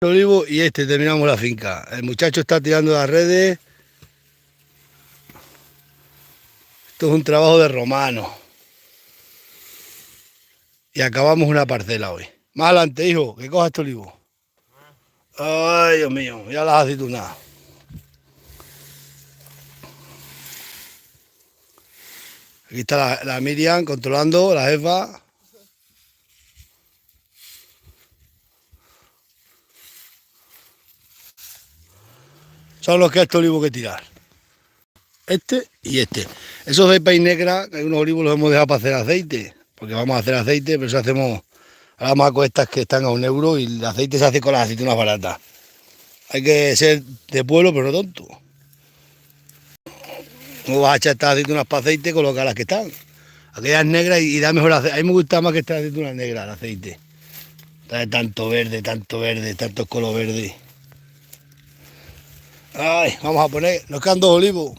Olivo y terminamos la finca. El muchacho está tirando las redes. Esto es un trabajo de romano. Y acabamos una parcela hoy. Más adelante, hijo, que coja este olivo. Ay, Dios mío, ya las aceitunas. Aquí está la Miriam controlando, la jefa. Son los que hay este olivo que tirar. Este y este. Esos de país negra, que hay unos olivos los hemos dejado para hacer aceite. Porque vamos a hacer aceite, pero eso hacemos. Ahora vamos a con estas que están a €1 y el aceite se hace con las aceitunas baratas. Hay que ser de pueblo, pero no tonto. No vas a echar estas aceitunas para aceite, coloca las que están. Aquellas negras y da mejor aceite. A mí me gusta más que estas aceitunas negras, el aceite. Trae tanto verde, tanto color verde. Ay, vamos a poner, nos quedan 2 olivos.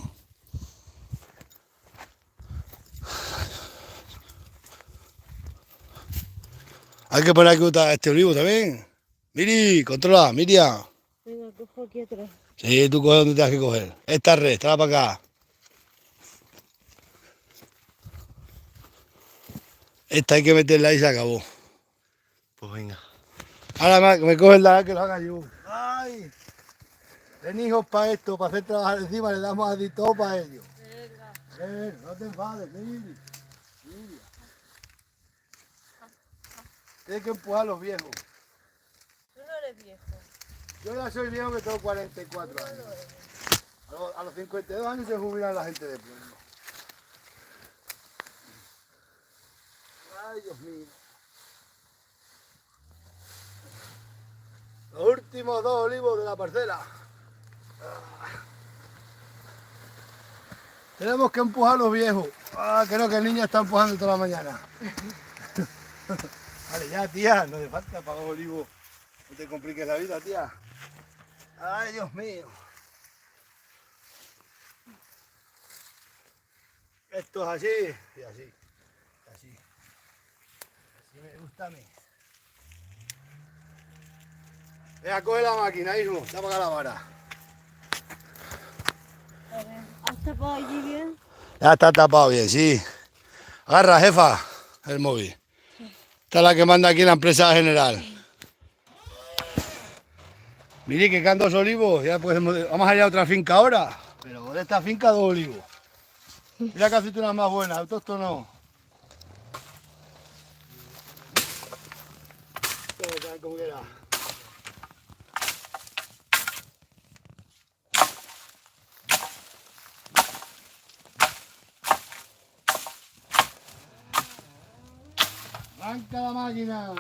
Hay que poner aquí este olivo también. Miri, controla, Miriam. Venga, cojo aquí atrás. Sí, tú coges donde tengas que coger. Esta red, tráela para acá. Esta hay que meterla y se acabó. Pues venga. Ahora me coges la que lo haga yo. Ay, ten hijos para esto, para hacer trabajar encima, le damos así todo para ellos. Venga. No te enfades, Miri. Tienes que empujar a los viejos. Tú no eres viejo. Yo ya soy viejo que tengo 44 años. A los 52 años se jubilan la gente de pueblo. Ay, Dios mío. Los últimos 2 olivos de la parcela. Tenemos que empujar a los viejos. Creo que el niño está empujando toda la mañana. Vale, ya, tía, no te falta para 2 olivos. No te compliques la vida, tía. Ay, Dios mío. Esto es así y así. Así. Así me gusta a mí. Venga, coge la máquina, hijo. Tapa acá la vara. A ver, ¿has tapado allí bien? Ya está tapado bien, sí. Agarra, jefa, el móvil. Esta es la que manda aquí en la empresa general. Mire que quedan 2 olivos. Ya podemos, vamos a ir a otra finca ahora. Pero de esta finca 2 olivos. Mira que aceitunas más buenas, autóctono. ¿Cómo que era? Arranca la máquina.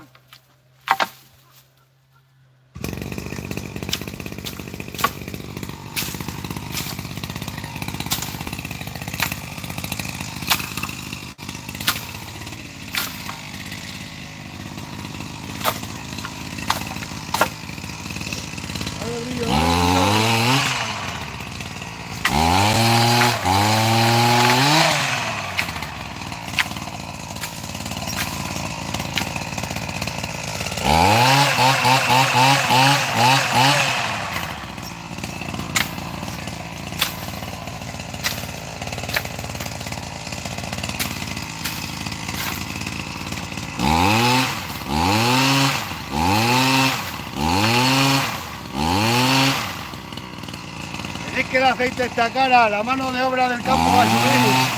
Es que el aceite está cara, la mano de obra del campo va a subir.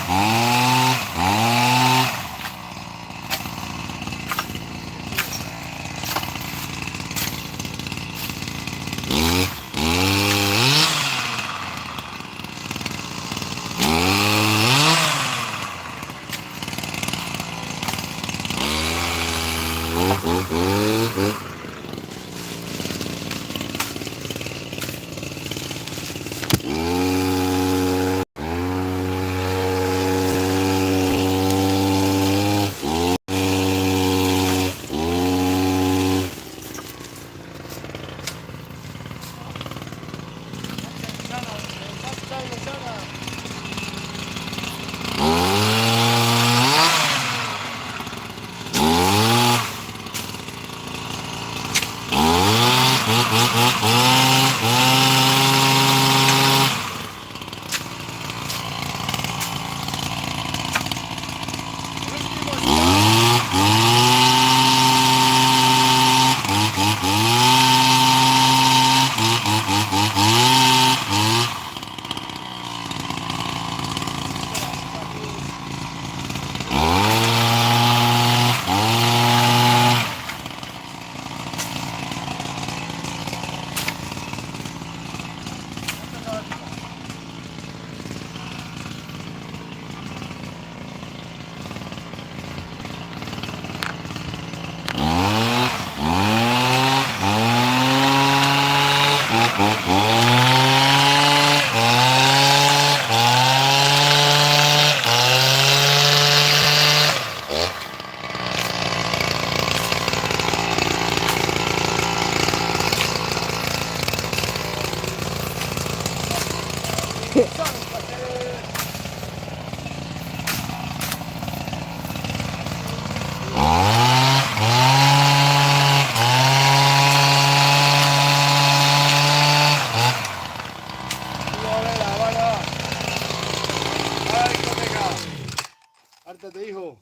Hártate, hijo.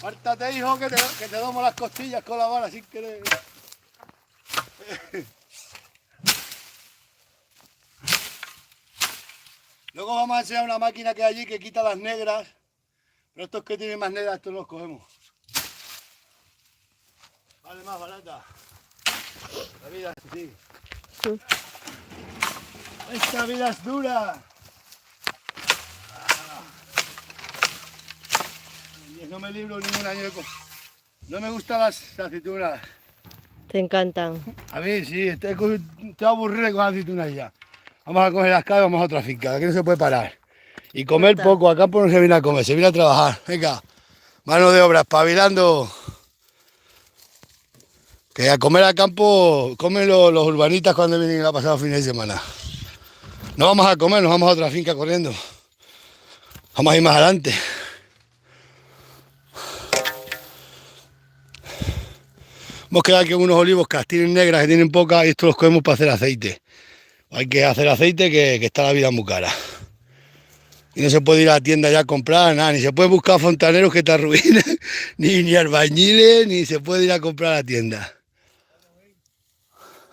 Hártate, hijo, que te domo las costillas con la vara sin querer. Luego vamos a enseñar una máquina que hay allí que quita las negras. Pero estos que tienen más negras, estos los cogemos. Vale, más barata. La vida es así. Sí. Esta vida es dura. No me libro ningún año de No me gustan las aceitunas. Te encantan. A mí sí, estoy aburrido con las aceitunas ya. Vamos a coger las cabras y vamos a otra finca, aquí no se puede parar. Y comer Total. poco, a campo no se viene a comer, se viene a trabajar. Venga, mano de obra, espabilando. Que a comer a campo comen los urbanitas cuando vienen a pasar los fines de semana. No vamos a comer, nos vamos a otra finca corriendo. Vamos a ir más adelante. Hemos quedado aquí con unos olivos que tienen negras, que tienen pocas, y estos los cogemos para hacer aceite. Hay que hacer aceite que está la vida muy cara. Y no se puede ir a la tienda ya a comprar nada, ni se puede buscar fontaneros que te arruinen, ni albañiles, ni se puede ir a comprar a la tienda.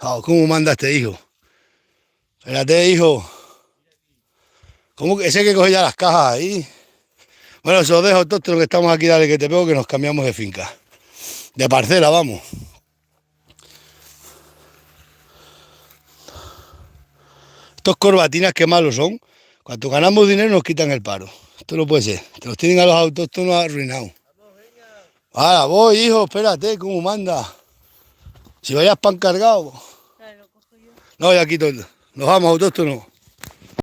Oh, ¿cómo manda este hijo? Espérate, hijo. ¿Cómo que ese hay que coger ya las cajas ahí? Bueno, eso os dejo, todos los que estamos aquí, dale que te pego, que nos cambiamos de finca. De parcela, vamos. Estos corbatinas que malos son. Cuando ganamos dinero nos quitan el paro. Esto no puede ser. Te los tienen a los autóctonos arruinados. Ahora voy, hijo, espérate, ¿cómo manda? Si vayas pan cargado. Dale, lo cojo yo. No, ya quito. Nos vamos autóctonos.